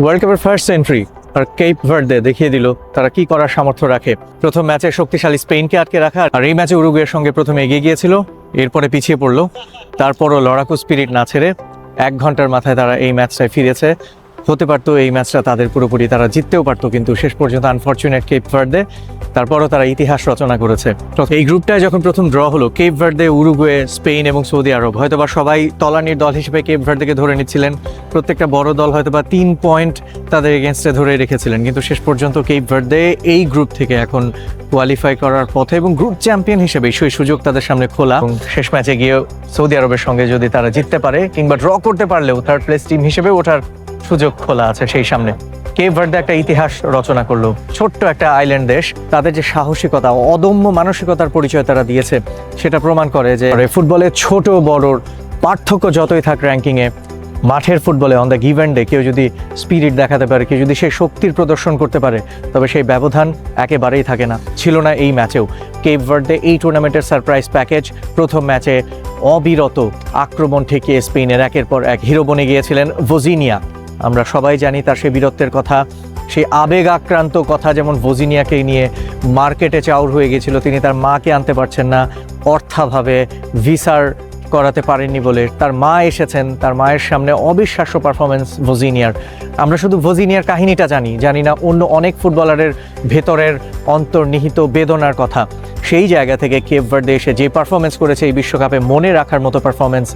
World কাপের first entry আর Cape Verde দেখিয়ে দিল তারা কি করার সামর্থ্য রাখে। প্রথম ম্যাচে শক্তিশালী স্পেনকে আটকে রাখা, আর এই ম্যাচে উরুগুয়ের সঙ্গে প্রথমে এগিয়ে গিয়েছিল, এরপরে পিছিয়ে পড়লো, তারপরও লড়াকু স্পিরিট না ছেড়ে 1 ঘন্টার মাথায় তারা এই ম্যাচটায় ফিরেছে। হতে পারতো এই ম্যাচটা তাদের পুরোপুরি তারা জিততেও পারতো, কিন্তু শেষ পর্যন্ত আনফরচুনেট কেপ ভার্দে, তারপরও তারা ইতিহাস রচনা করেছে। এই গ্রুপটায় যখন প্রথম ড্র হলো কেপ ভার্দে, উরুগুয়ে, স্পেন এবং সৌদি আরব, হয়তোবা সবাই তলানির দল হিসেবে কেপ ভার্দেকে ধরে নিচ্ছিলেন। প্রত্যেকটা বড় দল হয়তোবা 3 পয়েন্ট তাদের এগেনস্টে ধরে রেখেছিলেন, কিন্তু শেষ পর্যন্ত কেপ ভার্দে এই গ্রুপ থেকে এখন কোয়ালিফাই করার পথে এবং গ্রুপ চ্যাম্পিয়ন হিসেবে সেই সুযোগ তাদের সামনে খোলা। এবং শেষ ম্যাচে গিয়ে সৌদি আরবের সঙ্গে যদি তারা জিততে পারে কিংবা ড্র করতে পারলেও থার্ড প্লেস টিম হিসেবে ওঠার সুযোগ খোলা আছে সেই সামনে। কেপ ভার্দে একটা ইতিহাস রচনা করলো, ছোট্ট একটা আইল্যান্ড দেশ, তাদের যে সাহসিকতা, অদম্য মানসিকতার পরিচয় তারা দিয়েছে, সেটা প্রমাণ করে যে ফুটবলের ছোট বড়র পার্থক্য যতই থাক র্যাঙ্কিংয়ে, মাঠের ফুটবলে on the give and day কেউ যদি স্পিরিট দেখাতে পারে, কেউ যদি সেই শক্তির প্রদর্শন করতে পারে, তবে সেই ব্যবধান একেবারেই থাকে না। ছিল না এই ম্যাচেও। কেপ ভার্দে এই টুর্নামেন্টের সারপ্রাইজ প্যাকেজ, প্রথম ম্যাচে অবিরত আক্রমণ ঠেকিয়ে স্পেনের একের পর এক হিরো বনে গিয়েছিলেন ভোজিনিয়া। আমরা সবাই জানি তার সেই বীরত্বের কথা, সেই আবেগ আক্রান্ত কথা, যেমন ভোজিনিয়াকে নিয়ে মার্কেটে চাউর হয়ে গেছিল, তিনি তার মাকে আনতে পারছেন না, অর্থাভাবে ভিসার করাতে পারেননি বলে তার মা এসেছেন, তার মায়ের সামনে অবিশ্বাস্য পারফরমেন্স ভোজিনিয়ার। আমরা শুধু ভোজিনিয়ার কাহিনীটা জানি না অন্য অনেক ফুটবলারের ভেতরের অন্তর্নিহিত বেদনার কথা। সেই জায়গা থেকে কেপ ভার্দে এসে যে পারফরমেন্স করেছে এই বিশ্বকাপে, মনে রাখার মতো পারফরমেন্স।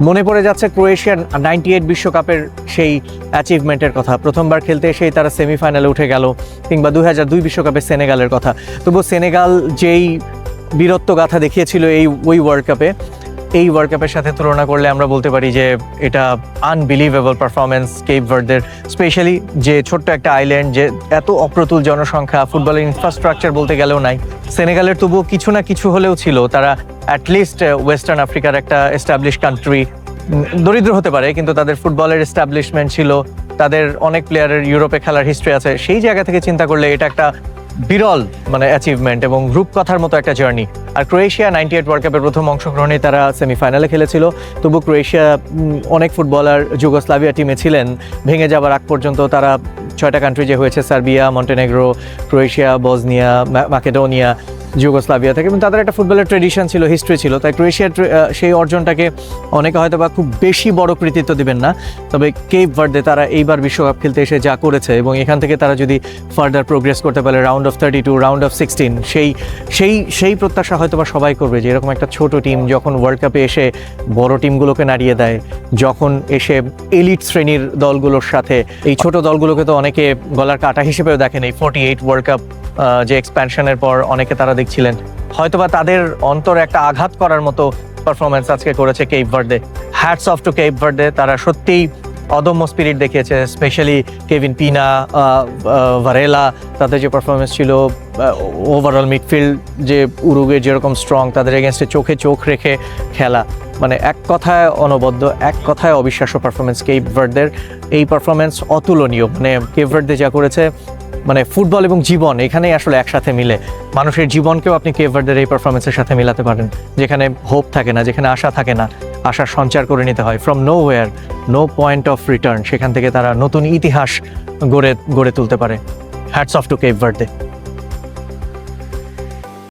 মনে পড়ে যাচ্ছে ক্রোয়েশিয়ার 98 বিশ্বকাপের সেই অ্যাচিভমেন্টের কথা, প্রথমবার খেলতে এসেই তারা সেমিফাইনালে উঠে গেল, কিংবা 2002 বিশ্বকাপে সেনেগালের কথা। তবু সেনেগাল যেই বীরত্ব গাথা দেখিয়েছিল ওই ওয়ার্ল্ড কাপে, এই ওয়ার্ল্ড কাপের সাথে তুলনা করলে আমরা বলতে পারি যে এটা আনবিলিভেবল পারফরমেন্স কেপ ভার্দের। স্পেশালি যে ছোট্ট একটা আইল্যান্ড, যে এত অপ্রতুল জনসংখ্যা, ফুটবলের ইনফ্রাস্ট্রাকচার বলতে গেলেও নাই। সেনেগালের তবুও কিছু না কিছু হলেও ছিল, তারা অ্যাটলিস্ট ওয়েস্টার্ন আফ্রিকার একটা এস্টাবলিশ কান্ট্রি, দরিদ্র হতে পারে কিন্তু তাদের ফুটবলের এস্টাবলিশমেন্ট ছিল, তাদের অনেক প্লেয়ারের ইউরোপে খেলার হিস্ট্রি আছে। সেই জায়গা থেকে চিন্তা করলে এটা একটা বিরল অ্যাচিভমেন্ট এবং রূপকথার মতো একটা জার্নি। আর ক্রোয়েশিয়া 98 ওয়ার্ল্ড কাপের প্রথম অংশগ্রহণে তারা সেমিফাইনালে খেলেছিল, তবু ক্রোয়েশিয়া অনেক ফুটবলার যুগোস্লাভিয়া টিমে ছিলেন। ভেঙে যাবার আগ পর্যন্ত তারা 6টা কান্ট্রি যে হয়েছে, Serbia, Montenegro, Croatia, Bosnia, Macedonia, Yugoslavia থেকে, এবং তাদের একটা ফুটবলের ট্রেডিশন ছিল, হিস্ট্রি ছিল। তাই ক্রোয়েশিয়ার সেই অর্জনটাকে অনেকে হয়তো বা খুব বেশি বড় কৃতিত্ব দিবেন না, তবে কেপ ভার্দে তারা এইবার বিশ্বকাপ খেলতে এসে যা করেছে, এবং এখান থেকে তারা যদি ফার্দার প্রোগ্রেস করতে পারে রাউন্ড অফ 32, রাউন্ড অফ 16, সেই প্রত্যাশা হয়তো বা সবাই করবে যে এরকম একটা ছোট টিম যখন ওয়ার্ল্ড কাপে এসে বড় টিমগুলোকে নাড়িয়ে দেয়, যখন এসে এলিট শ্রেণীর দলগুলোর সাথে, এই ছোট দলগুলোকে তো অনেকে গলার কাটা হিসেবেও দেখেন। এই 48 ওয়ার্ল্ড কাপ যে এক্সপ্যানশনের পর অনেকে তারা দেখছিলেন, হয়তোবা তাদের অন্তরে একটা আঘাত করার মতো পারফরমেন্স আজকে করেছে Cape Verde. Hats off to Cape Verde, তারা সত্যিই অদম্য স্পিরিট দেখিয়েছে। স্পেশালি কেভিন পিনা, ভারেলা, তাদের যে পারফরমেন্স ছিল, ওভারঅল মিডফিল্ড যে উরুগুয়ে যেরকম স্ট্রং, তাদের এগেনস্টে চোখে চোখ রেখে খেলা, এক কথায় অনবদ্য, এক কথায় অবিশ্বাস্য পারফরমেন্স কেপ ভার্দের। এই পারফরমেন্স অতুলনীয়। কেপ ভার্দে যা করেছে, ফুটবল এবং জীবন এখানেই আসলে একসাথে মিলে। মানুষের জীবনকেও আপনি কেপ ভার্দের এই পারফরমেন্সের সাথে মিলাতে পারেন, যেখানে হোপ থাকে না, যেখানে আশা থাকে না, আশার সঞ্চার করে নিতে হয়। From nowhere, no point of return, সেখান থেকে তারা নতুন ইতিহাস গড়ে তুলতে পারে। Hats off to Cape Verde.